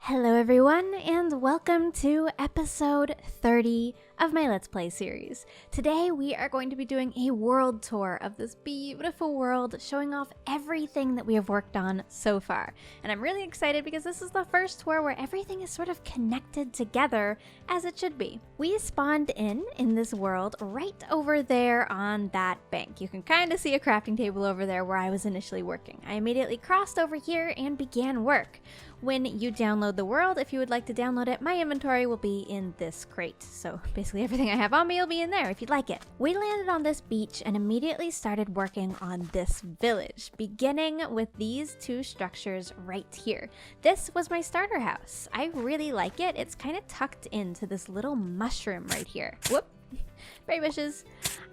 Hello everyone, and welcome to episode 30 of my Let's Play series. Today we are going to be doing a world tour of this beautiful world, showing off everything that we have worked on so far. And I'm really excited because this is the first tour where everything is sort of connected together as it should be. We spawned in this world right over there on that bank. You can kind of see a crafting table over there where I was initially working. I immediately crossed over here and began work. When you download the world, if you would like to download it, my inventory will be in this crate. So basically everything I have on me will be in there if you'd like it. We landed on this beach and immediately started working on this village, beginning with these two structures right here. This was my starter house. I really like it. It's kind of tucked into this little mushroom right here. Whoop. Berry bushes.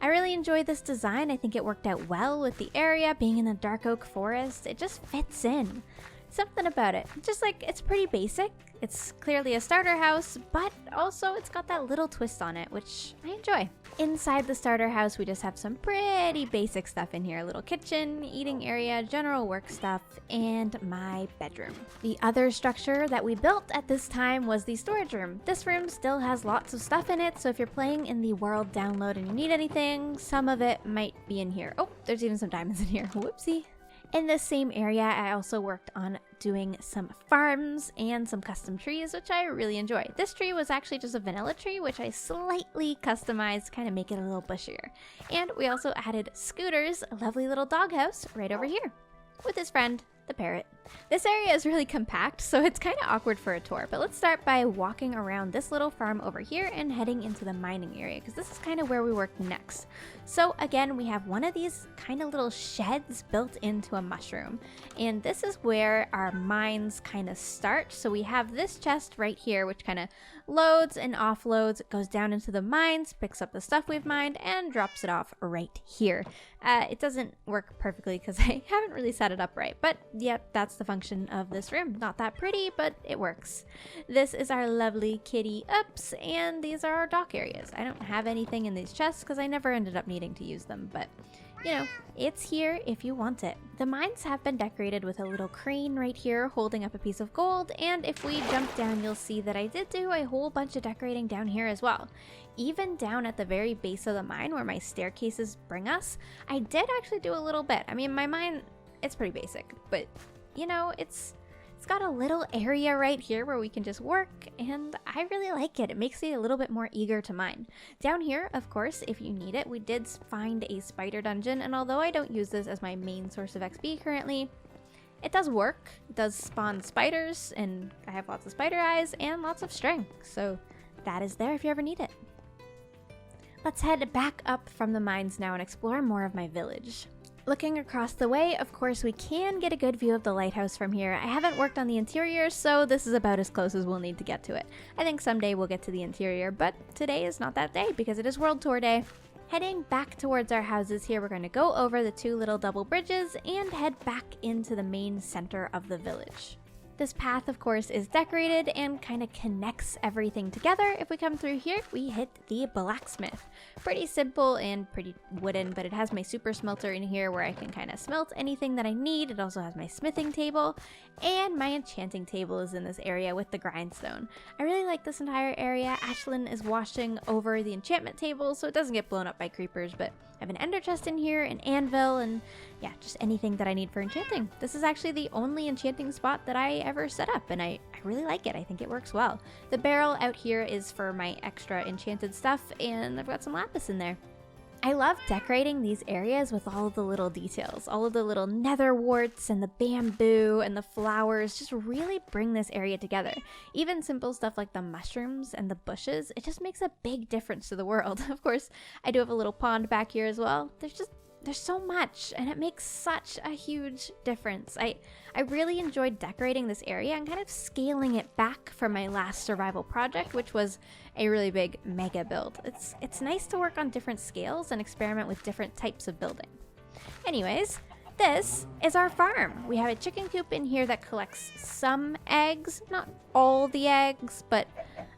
I really enjoyed this design. I think it worked out well with the area being in the dark oak forest. It just fits in. Something about it. Just like, it's pretty basic. It's clearly a starter house, but also it's got that little twist on it, which I enjoy. Inside the starter house, we just have some pretty basic stuff in here. A little kitchen, eating area, general work stuff, and my bedroom. The other structure that we built at this time was the storage room. This room still has lots of stuff in it, so if you're playing in the world download and you need anything, some of it might be in here. Oh, there's even some diamonds in here. Whoopsie. In this same area, I also worked on doing some farms and some custom trees, which I really enjoy. This tree was actually just a vanilla tree, which I slightly customized to kind of make it a little bushier. And we also added Scooter's lovely little doghouse right over here with his friend, the parrot. This area is really compact, so it's kind of awkward for a tour, but let's start by walking around this little farm over here and heading into the mining area, because this is kind of where we work next. So again, we have one of these kind of little sheds built into a mushroom, and this is where our mines kind of start. So we have this chest right here, which kind of loads and offloads, goes down into the mines, picks up the stuff we've mined, and drops it off right here. It doesn't work perfectly because I haven't really set it up right, but yep, that's the function of this room. Not that pretty, but it works. This is our lovely kitty ups, and these are our dock areas. I don't have anything in these chests because I never ended up needing to use them, but you know, it's here if you want it. The mines have been decorated with a little crane right here holding up a piece of gold, and if we jump down, you'll see that I did do a whole bunch of decorating down here as well. Even down at the very base of the mine where my staircases bring us, I did actually do a little bit. I mean, my mine, it's pretty basic, but you know, it's got a little area right here where we can just work, and I really like it. It makes me a little bit more eager to mine. Down here, of course, if you need it, we did find a spider dungeon, and although I don't use this as my main source of XP currently, it does work. It does spawn spiders, and I have lots of spider eyes and lots of string, so that is there if you ever need it. Let's head back up from the mines now and explore more of my village. Looking across the way, of course, we can get a good view of the lighthouse from here. I haven't worked on the interior, so this is about as close as we'll need to get to it. I think someday we'll get to the interior, but today is not that day because it is World Tour Day. Heading back towards our houses here, we're going to go over the two little double bridges and head back into the main center of the village. This path, of course, is decorated and kind of connects everything together. If we come through here, we hit the Blacksmith. Pretty simple and pretty wooden, but it has my super smelter in here where I can kind of smelt anything that I need. It also has my smithing table, and my enchanting table is in this area with the grindstone. I really like this entire area. Ashlyn is washing over the enchantment table so it doesn't get blown up by creepers, but I have an ender chest in here, an anvil, and yeah, just anything that I need for enchanting. This is actually the only enchanting spot that I ever set up, and I really like it. I think it works well. The barrel out here is for my extra enchanted stuff, and I've got some lapis in there. I love decorating these areas with all of the little details. All of the little nether warts and the bamboo and the flowers just really bring this area together. Even simple stuff like the mushrooms and the bushes, it just makes a big difference to the world. Of course, I do have a little pond back here as well. There's so much, and it makes such a huge difference. I really enjoyed decorating this area and kind of scaling it back from my last survival project, which was a really big mega build. It's nice to work on different scales and experiment with different types of building. Anyways, this is our farm. We have a chicken coop in here that collects some eggs, not all the eggs, but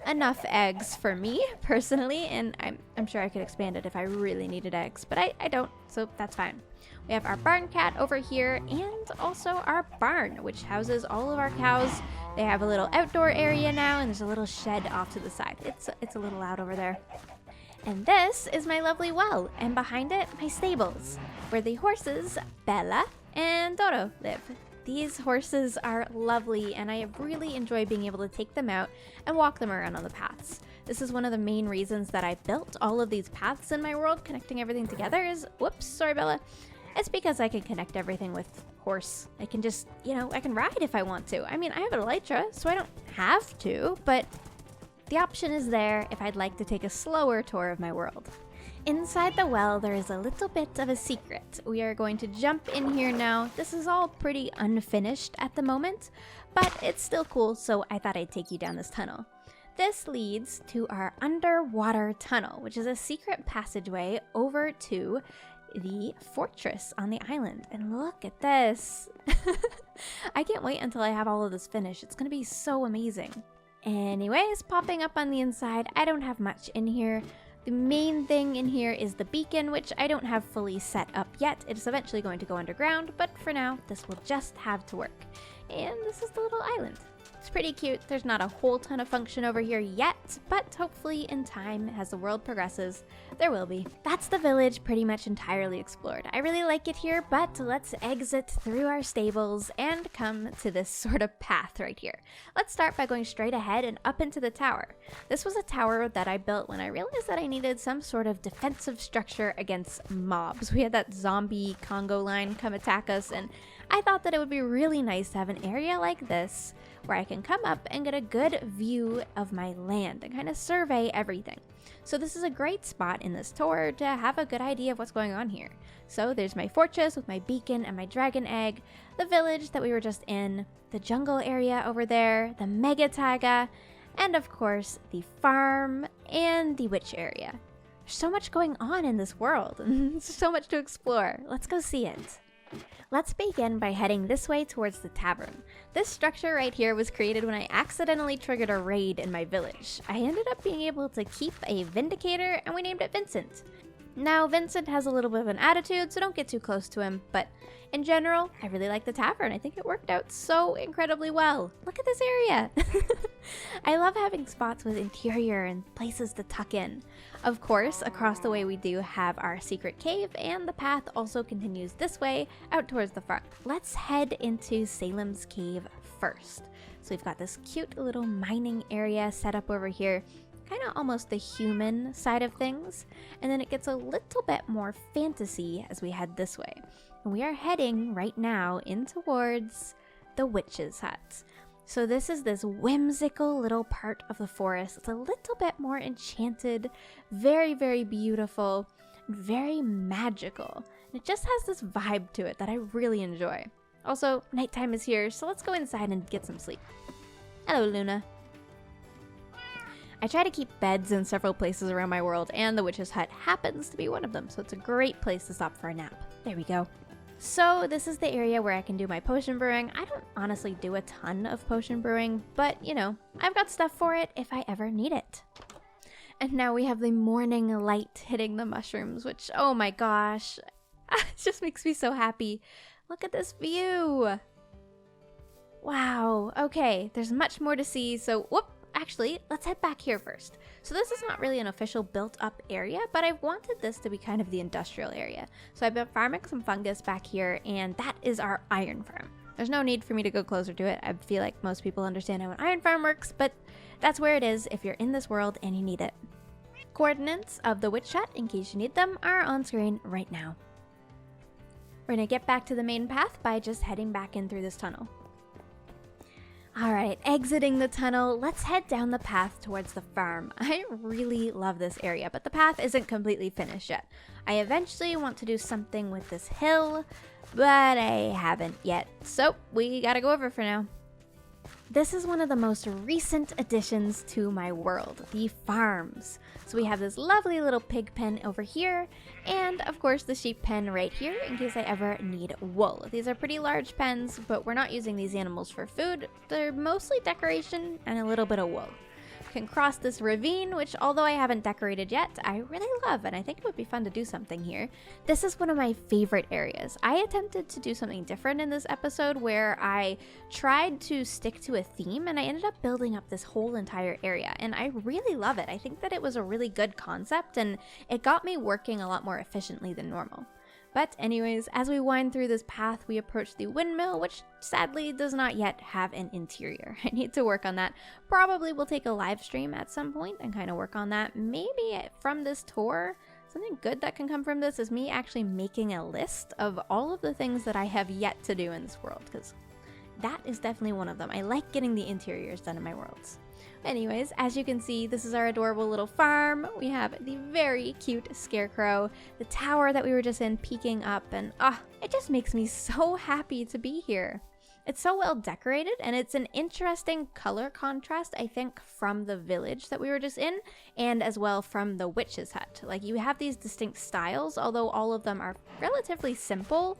enough eggs for me personally, and I'm sure I could expand it if I really needed eggs, but I don't, so that's fine. We have our barn cat over here, and also our barn, which houses all of our cows. They have a little outdoor area now, and there's a little shed off to the side. It's a little loud over there. And this is my lovely well, and behind it, my stables, where the horses, Bella and Doro, live. These horses are lovely, and I really enjoy being able to take them out and walk them around on the paths. This is one of the main reasons that I built all of these paths in my world, connecting everything together is, whoops, sorry Bella. It's because I can connect everything with horse. I can just, I can ride if I want to. I mean, I have an elytra, so I don't have to, but the option is there if I'd like to take a slower tour of my world. Inside the well, there is a little bit of a secret. We are going to jump in here now. This is all pretty unfinished at the moment, but it's still cool, so I thought I'd take you down this tunnel. This leads to our underwater tunnel, which is a secret passageway over to the fortress on the island. And look at this. I can't wait until I have all of this finished. It's going to be so amazing. Anyways, popping up on the inside, I don't have much in here. The main thing in here is the beacon, which I don't have fully set up yet. It's eventually going to go underground, but for now, this will just have to work. And this is the little island. It's pretty cute. There's not a whole ton of function over here yet, but hopefully in time, as the world progresses, there will be. That's the village pretty much entirely explored. I really like it here, but let's exit through our stables and come to this sort of path right here. Let's start by going straight ahead and up into the tower. This was a tower that I built when I realized that I needed some sort of defensive structure against mobs. We had that zombie Congo line come attack us, and I thought that it would be really nice to have an area like this where I can come up and get a good view of my land and kind of survey everything. So this is a great spot in this tour to have a good idea of what's going on here. So there's my fortress with my beacon and my dragon egg, the village that we were just in, the jungle area over there, the mega taiga, and of course the farm and the witch area. There's so much going on in this world and so much to explore. Let's go see it. Let's begin by heading this way towards the tavern. This structure right here was created when I accidentally triggered a raid in my village. I ended up being able to keep a Vindicator, and we named it Vincent. Now, Vincent has a little bit of an attitude, so don't get too close to him, but in general, I really like the tavern. I think it worked out so incredibly well. Look at this area! I love having spots with interior and places to tuck in. Of course, across the way we do have our secret cave, and the path also continues this way out towards the front. Let's head into Salem's cave first. So we've got this cute little mining area set up over here, kind of almost the human side of things, and then it gets a little bit more fantasy as we head this way. And we are heading right now in towards the witch's hut. So this is this whimsical little part of the forest. It's a little bit more enchanted, very, very beautiful, very magical. And it just has this vibe to it that I really enjoy. Also, nighttime is here, so let's go inside and get some sleep. Hello, Luna. I try to keep beds in several places around my world, and the witch's hut happens to be one of them, so it's a great place to stop for a nap. There we go. So this is the area where I can do my potion brewing. I don't honestly do a ton of potion brewing, but I've got stuff for it if I ever need it. And now we have the morning light hitting the mushrooms, which, oh my gosh, it just makes me so happy. Look at this view. Wow, okay, there's much more to see, so actually, let's head back here first. So this is not really an official built up area, but I wanted this to be kind of the industrial area. So I've been farming some fungus back here, and that is our iron farm. There's no need for me to go closer to it. I feel like most people understand how an iron farm works, but that's where it is if you're in this world and you need it. Coordinates of the witch hut, in case you need them, are on screen right now. We're gonna get back to the main path by just heading back in through this tunnel. Alright, exiting the tunnel, let's head down the path towards the farm. I really love this area, but the path isn't completely finished yet. I eventually want to do something with this hill, but I haven't yet, so we gotta go over for now. This is one of the most recent additions to my world, the farms. So we have this lovely little pig pen over here, and of course the sheep pen right here in case I ever need wool. These are pretty large pens, but we're not using these animals for food. They're mostly decoration and a little bit of wool. walk and cross this ravine, which although I haven't decorated yet, I really love, and I think it would be fun to do something here. This is one of my favorite areas. I attempted to do something different in this episode where I tried to stick to a theme, and I ended up building up this whole entire area, and I really love it. I think that it was a really good concept, and it got me working a lot more efficiently than normal. But anyways, as we wind through this path, we approach the windmill, which sadly does not yet have an interior. I need to work on that. Probably will take a live stream at some point and kind of work on that. Maybe from this tour, something good that can come from this is me actually making a list of all of the things that I have yet to do in this world, because that is definitely one of them. I like getting the interiors done in my worlds. Anyways, as you can see, this is our adorable little farm. We have the very cute scarecrow, the tower that we were just in peeking up, and it just makes me so happy to be here. It's so well decorated, and it's an interesting color contrast, I think, from the village that we were just in, and as well from the witch's hut. Like, you have these distinct styles, although all of them are relatively simple.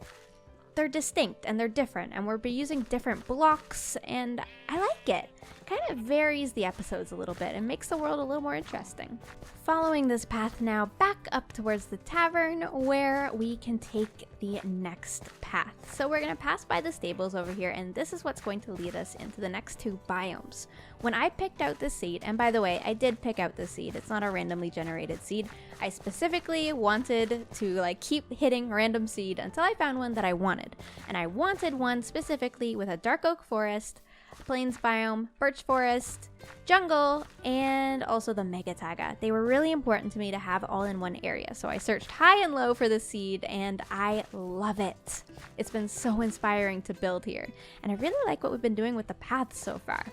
They're distinct and they're different, and we'll be using different blocks, and I like it. Kind of varies the episodes a little bit and makes the world a little more interesting. Following this path now back up towards the tavern where we can take the next path. So we're going to pass by the stables over here, and this is what's going to lead us into the next two biomes. When I picked out this seed, and by the way, I did pick out this seed. It's not a randomly generated seed. I specifically wanted to keep hitting random seed until I found one that I wanted. And I wanted one specifically with a dark oak forest, plains biome, birch forest, jungle, and also the mega taiga. They were really important to me to have all in one area, so I searched high and low for this seed, and I love it. It's been so inspiring to build here, and I really like what we've been doing with the paths so far.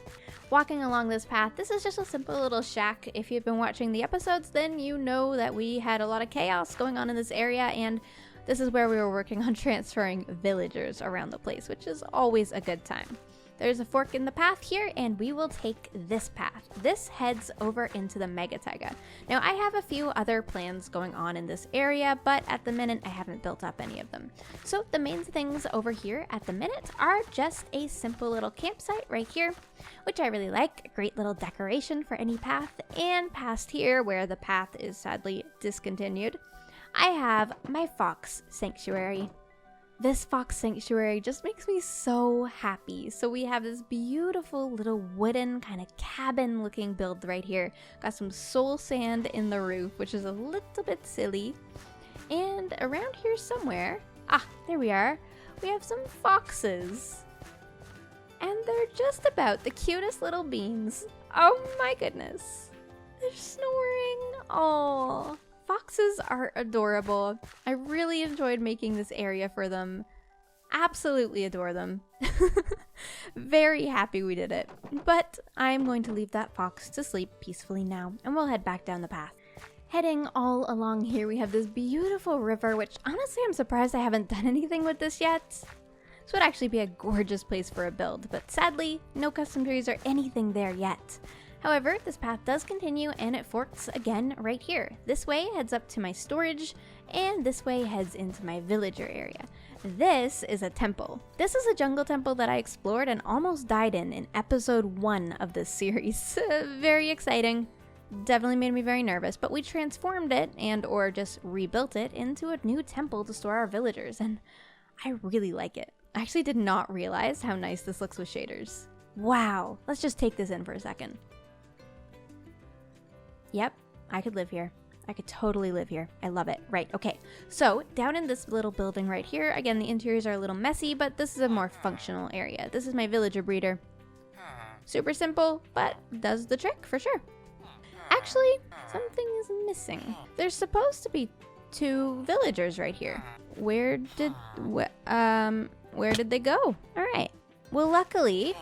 Walking along this path, this is just a simple little shack. If you've been watching the episodes, then you know that we had a lot of chaos going on in this area, and this is where we were working on transferring villagers around the place, which is always a good time. There's a fork in the path here, and we will take this path. This heads over into the mega taiga. Now, I have a few other plans going on in this area, but at the minute, I haven't built up any of them. So the main things over here at the minute are just a simple little campsite right here, which I really like. A great little decoration for any path. And past here, where the path is sadly discontinued, I have my fox sanctuary. This fox sanctuary just makes me so happy. So we have this beautiful little wooden kind of cabin looking build right here. Got some soul sand in the roof, which is a little bit silly. And around here somewhere, there we are. We have some foxes. And they're just about the cutest little beans. Oh my goodness. They're snoring. Aww. Foxes are adorable. I really enjoyed making this area for them. Absolutely adore them. Very happy we did it. But I'm going to leave that fox to sleep peacefully now, and we'll head back down the path. Heading all along here, we have this beautiful river, which honestly I'm surprised I haven't done anything with this yet. This would actually be a gorgeous place for a build, but sadly, no custom trees or anything there yet. However, this path does continue, and it forks again right here. This way heads up to my storage, and this way heads into my villager area. This is a temple. This is a jungle temple that I explored and almost died in episode 1 of this series. Very exciting. Definitely made me very nervous, but we transformed it or just rebuilt it into a new temple to store our villagers, and I really like it. I actually did not realize how nice this looks with shaders. Wow, let's just take this in for a second. Yep, I could live here. I could totally live here. I love it. Right, okay. So, down in this little building right here, again, the interiors are a little messy, but this is a more functional area. This is my villager breeder. Super simple, but does the trick for sure. Actually, something is missing. There's supposed to be 2 villagers right here. Where did they go? All right. Well, luckily,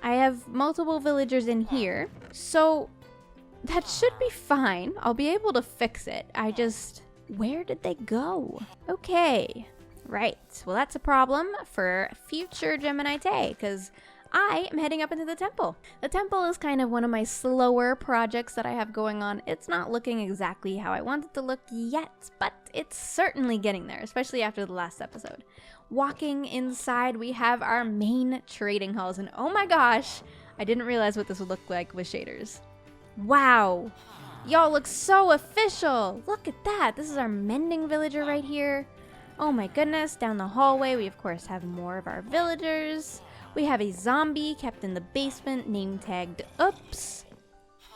I have multiple villagers in here, so that should be fine. I'll be able to fix it. Where did they go? Okay, right. Well, that's a problem for future GeminiTay, because I am heading up into the temple. The temple is kind of one of my slower projects that I have going on. It's not looking exactly how I want it to look yet, but it's certainly getting there, especially after the last episode. Walking inside, we have our main trading halls, and oh my gosh, I didn't realize what this would look like with shaders. Wow. Y'all look so official. Look at that. This is our mending villager right here. Oh my goodness. Down the hallway, we of course have more of our villagers. We have a zombie kept in the basement, name tagged Oops.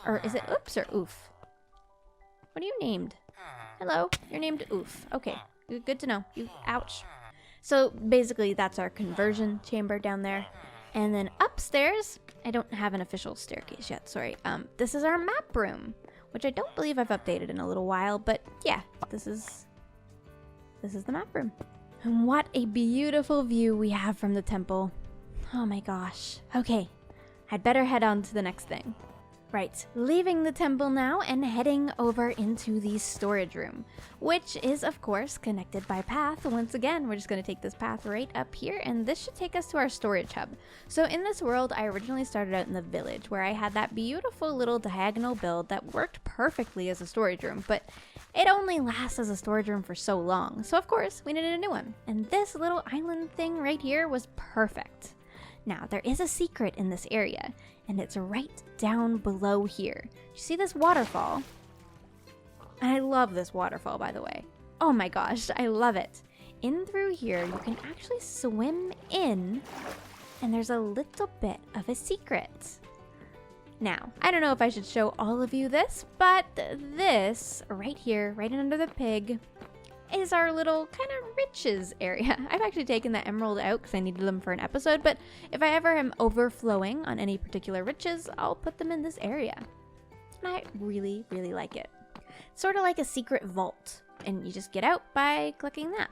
Or is it Oops or Oof? What are you named? Hello, you're named Oof. Okay, good to know. Ouch. So basically that's our conversion chamber down there. And then upstairs, I don't have an official staircase yet, sorry. This is our map room, which I don't believe I've updated in a little while, but yeah, this is the map room. And what a beautiful view we have from the temple. Oh my gosh. Okay, I'd better head on to the next thing. Right, leaving the temple now and heading over into the storage room, which is of course connected by path. Once again, we're just going to take this path right up here, and this should take us to our storage hub. So in this world, I originally started out in the village where I had that beautiful little diagonal build that worked perfectly as a storage room, but it only lasts as a storage room for so long. So of course, we needed a new one, and this little island thing right here was perfect. Now, there is a secret in this area, and it's right down below here. You see this waterfall? And I love this waterfall, by the way. Oh my gosh, I love it. In through here, you can actually swim in, and there's a little bit of a secret. Now, I don't know if I should show all of you this, but this right here, right under the pig, is our little kind of riches area. I've actually taken the emerald out because I needed them for an episode, but if I ever am overflowing on any particular riches, I'll put them in this area. And I really, really like it. It's sort of like a secret vault, and you just get out by clicking that.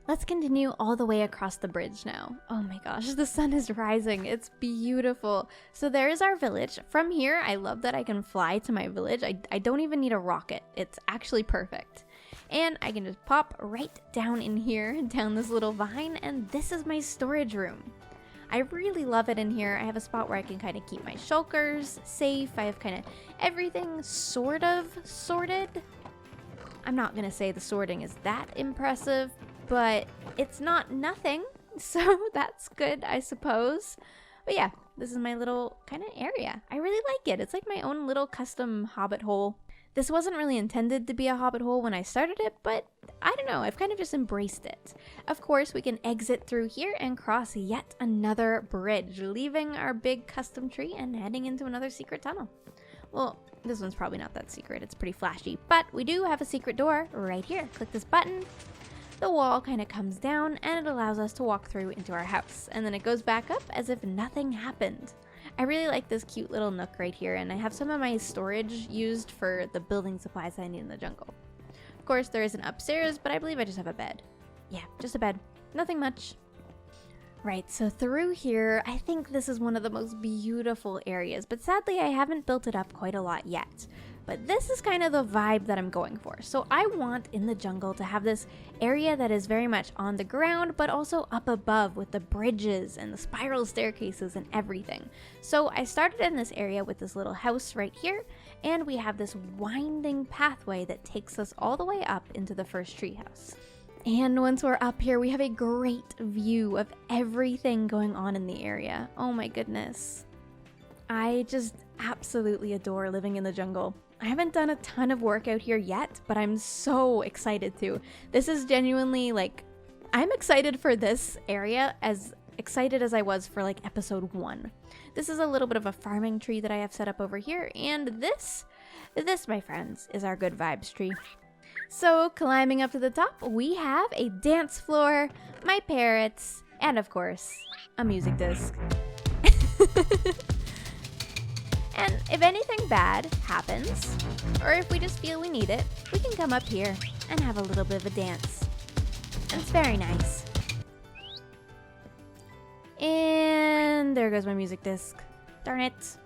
Let's continue all the way across the bridge now. Oh my gosh, the sun is rising. It's beautiful. So there is our village. From here, I love that I can fly to my village. I don't even need a rocket. It's actually perfect. And I can just pop right down in here, down this little vine, and this is my storage room. I really love it in here. I have a spot where I can kind of keep my shulkers safe. I have kind of everything sort of sorted. I'm not going to say the sorting is that impressive, but it's not nothing, so that's good, I suppose. But yeah, this is my little kind of area. I really like it. It's like my own little custom hobbit hole. This wasn't really intended to be a hobbit hole when I started it, but I don't know, I've kind of just embraced it. Of course, we can exit through here and cross yet another bridge, leaving our big custom tree and heading into another secret tunnel. Well, this one's probably not that secret, it's pretty flashy, but we do have a secret door right here. Click this button, the wall kind of comes down, and it allows us to walk through into our house, and then it goes back up as if nothing happened. I really like this cute little nook right here, and I have some of my storage used for the building supplies that I need in the jungle. Of course, there is an upstairs, but I believe I just have a bed. Yeah, just a bed. Nothing much. Right, so through here, I think this is one of the most beautiful areas, but sadly I haven't built it up quite a lot yet. But this is kind of the vibe that I'm going for. So I want in the jungle to have this area that is very much on the ground, but also up above with the bridges and the spiral staircases and everything. So I started in this area with this little house right here, and we have this winding pathway that takes us all the way up into the first treehouse. And once we're up here, we have a great view of everything going on in the area. Oh my goodness. I just absolutely adore living in the jungle. I haven't done a ton of work out here yet, but I'm so excited to. This is genuinely like, I'm excited for this area as excited as I was for like episode 1. This is a little bit of a farming tree that I have set up over here, and this, my friends, is our good vibes tree. So climbing up to the top, we have a dance floor, my parrots, and of course, a music disc. And if anything bad happens, or if we just feel we need it, we can come up here and have a little bit of a dance. And it's very nice. And there goes my music disc. Darn it.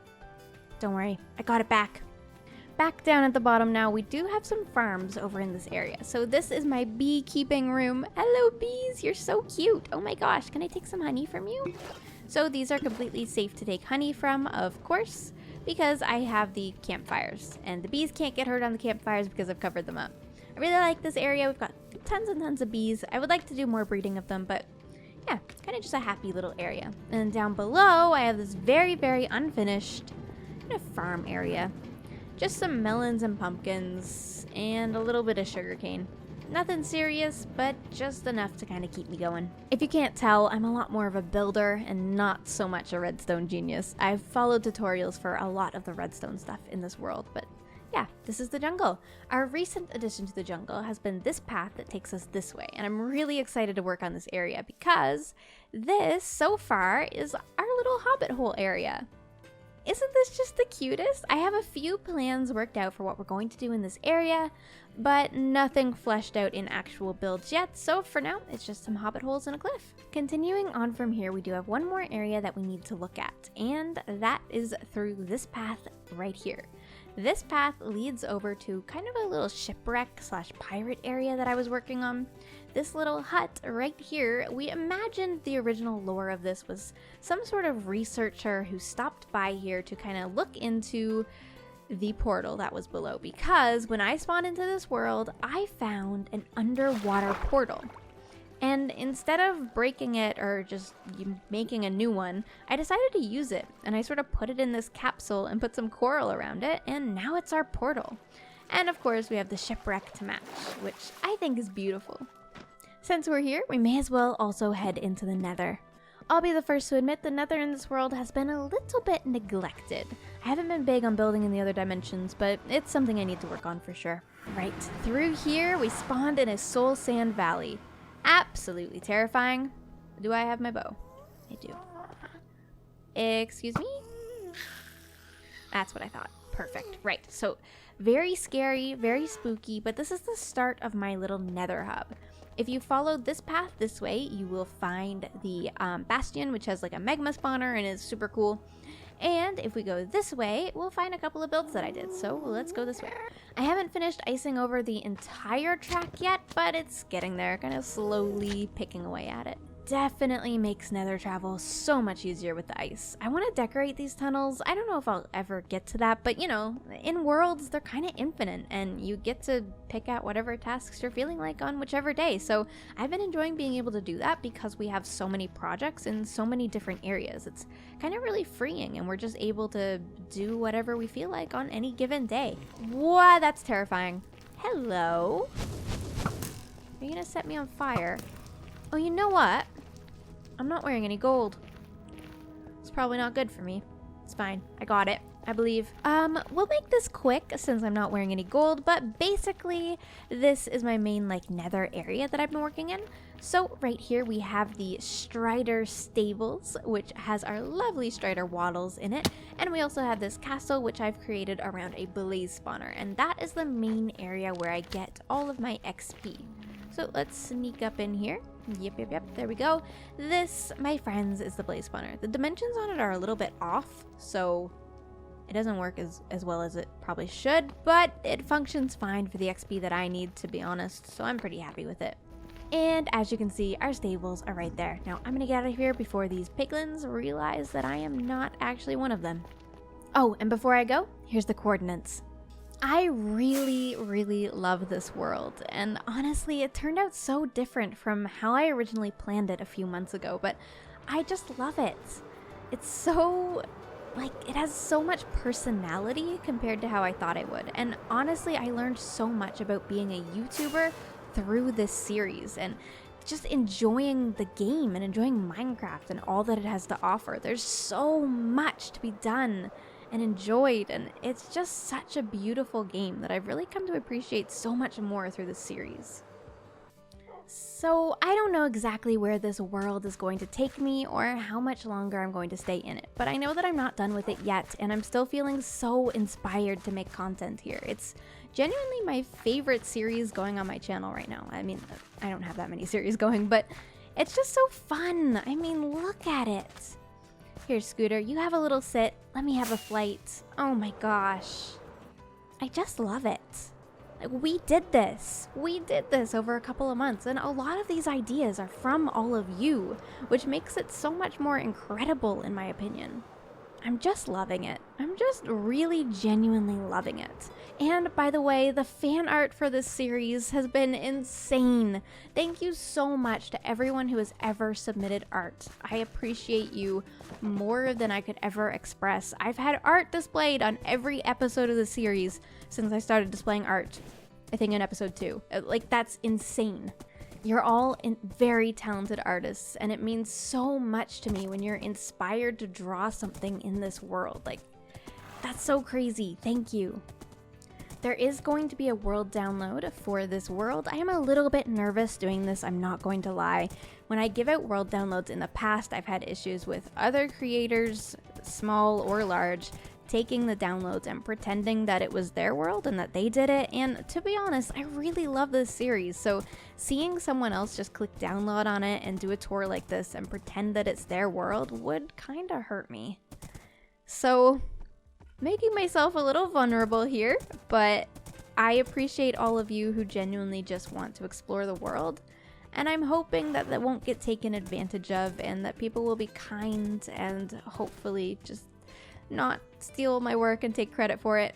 Don't worry, I got it back. Back down at the bottom now, we do have some farms over in this area. So this is my beekeeping room. Hello bees, you're so cute. Oh my gosh, can I take some honey from you? So these are completely safe to take honey from, of course, because I have the campfires. And the bees can't get hurt on the campfires because I've covered them up. I really like this area. We've got tons and tons of bees. I would like to do more breeding of them, but yeah, kind of just a happy little area. And down below, I have this very, very unfinished kind of farm area. Just some melons and pumpkins and a little bit of sugarcane. Nothing serious, but just enough to kind of keep me going. If you can't tell, I'm a lot more of a builder and not so much a redstone genius. I've followed tutorials for a lot of the redstone stuff in this world, but yeah, this is the jungle. Our recent addition to the jungle has been this path that takes us this way, and I'm really excited to work on this area because this, so far, is our little hobbit hole area. Isn't this just the cutest? I have a few plans worked out for what we're going to do in this area, but nothing fleshed out in actual builds yet, so for now, it's just some hobbit holes in a cliff. Continuing on from here, we do have one more area that we need to look at, and that is through this path right here. This path leads over to kind of a little shipwreck / pirate area that I was working on. This little hut right here, we imagined the original lore of this was some sort of researcher who stopped by here to kind of look into the portal that was below, because when I spawned into this world, I found an underwater portal. And instead of breaking it or just making a new one, I decided to use it, and I sort of put it in this capsule and put some coral around it, and now it's our portal. And of course we have the shipwreck to match, which I think is beautiful. Since we're here, we may as well also head into the Nether. I'll be the first to admit the Nether in this world has been a little bit neglected. I haven't been big on building in the other dimensions, but it's something I need to work on for sure. Right, through here we spawned in a soul sand valley. Absolutely terrifying. Do I have my bow? I do. Excuse me? That's what I thought. Perfect. Right, so very scary, very spooky, but this is the start of my little Nether hub. If you follow this path this way, you will find the bastion, which has like a magma spawner and is super cool. And if we go this way, we'll find a couple of builds that I did, so let's go this way. I haven't finished icing over the entire track yet, but it's getting there, kind of slowly picking away at it. Definitely makes Nether travel so much easier with the ice. I want to decorate these tunnels. I don't know if I'll ever get to that, but you know, in worlds, they're kind of infinite, and you get to pick out whatever tasks you're feeling like on whichever day. So I've been enjoying being able to do that because we have so many projects in so many different areas. It's kind of really freeing, and we're just able to do whatever we feel like on any given day. Wow, that's terrifying. Hello? Are you gonna set me on fire? Oh, you know what? I'm not wearing any gold. It's probably not good for me. It's fine. I got it, I believe. We'll make this quick since I'm not wearing any gold, but basically this is my main like Nether area that I've been working in. So right here we have the Strider stables, which has our lovely Strider waddles in it. And we also have this castle, which I've created around a blaze spawner. And that is the main area where I get all of my XP. So let's sneak up in here. Yep, there we go. This, my friends, is the blaze spawner. The dimensions on it are a little bit off, so it doesn't work as well as it probably should, but it functions fine for the XP that I need, to be honest, so I'm pretty happy with it. And as you can see, our stables are right there. Now, I'm gonna get out of here before these piglins realize that I am not actually one of them. Oh, and before I go, here's the coordinates. I really love this world, and honestly, it turned out so different from how I originally planned it a few months ago, but I just love it. It's so, like, it has so much personality compared to how I thought it would, and honestly, I learned so much about being a YouTuber through this series, and just enjoying the game and enjoying Minecraft and all that it has to offer. There's so much to be done and enjoyed, and it's just such a beautiful game that I've really come to appreciate so much more through this series. So I don't know exactly where this world is going to take me or how much longer I'm going to stay in it, but I know that I'm not done with it yet, and I'm still feeling so inspired to make content here. It's genuinely my favorite series going on my channel right now. I mean, I don't have that many series going, but it's just so fun. I mean, look at it. Here, Scooter, you have a little sit. Let me have a flight. Oh my gosh. I just love it. Like, we did this. We did this over a couple of months, and a lot of these ideas are from all of you, which makes it so much more incredible in my opinion. I'm just loving it. I'm just really genuinely loving it. And by the way, the fan art for this series has been insane. Thank you so much to everyone who has ever submitted art. I appreciate you more than I could ever express. I've had art displayed on every episode of the series since I started displaying art. I think in episode 2. Like, that's insane. You're all very talented artists, and it means so much to me when you're inspired to draw something in this world. Like, that's so crazy. Thank you. There is going to be a world download for this world. I am a little bit nervous doing this, I'm not going to lie. When I give out world downloads in the past, I've had issues with other creators, small or large, taking the downloads and pretending that it was their world and that they did it. And to be honest, I really love this series, so seeing someone else just click download on it and do a tour like this and pretend that it's their world would kind of hurt me. So, making myself a little vulnerable here, but I appreciate all of you who genuinely just want to explore the world. And I'm hoping that that won't get taken advantage of and that people will be kind and hopefully just not steal my work and take credit for it.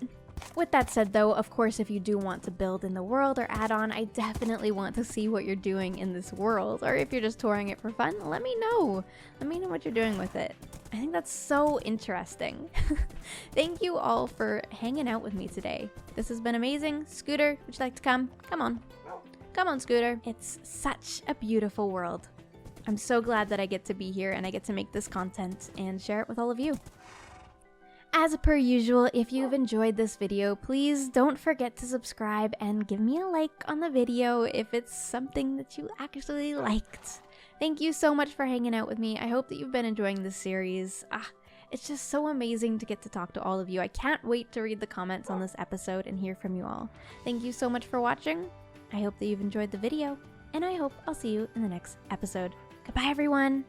With that said though, of course, if you do want to build in the world or add on, I definitely want to see what you're doing in this world. Or if you're just touring it for fun, let me know. Let me know what you're doing with it. I think that's so interesting. Thank you all for hanging out with me today. This has been amazing. Scooter, would you like to come? Come on. Come on, Scooter. It's such a beautiful world. I'm so glad that I get to be here and I get to make this content and share it with all of you. As per usual, if you've enjoyed this video, please don't forget to subscribe and give me a like on the video if it's something that you actually liked. Thank you so much for hanging out with me. I hope that you've been enjoying this series. It's just so amazing to get to talk to all of you. I can't wait to read the comments on this episode and hear from you all. Thank you so much for watching. I hope that you've enjoyed the video, and I hope I'll see you in the next episode. Goodbye, everyone!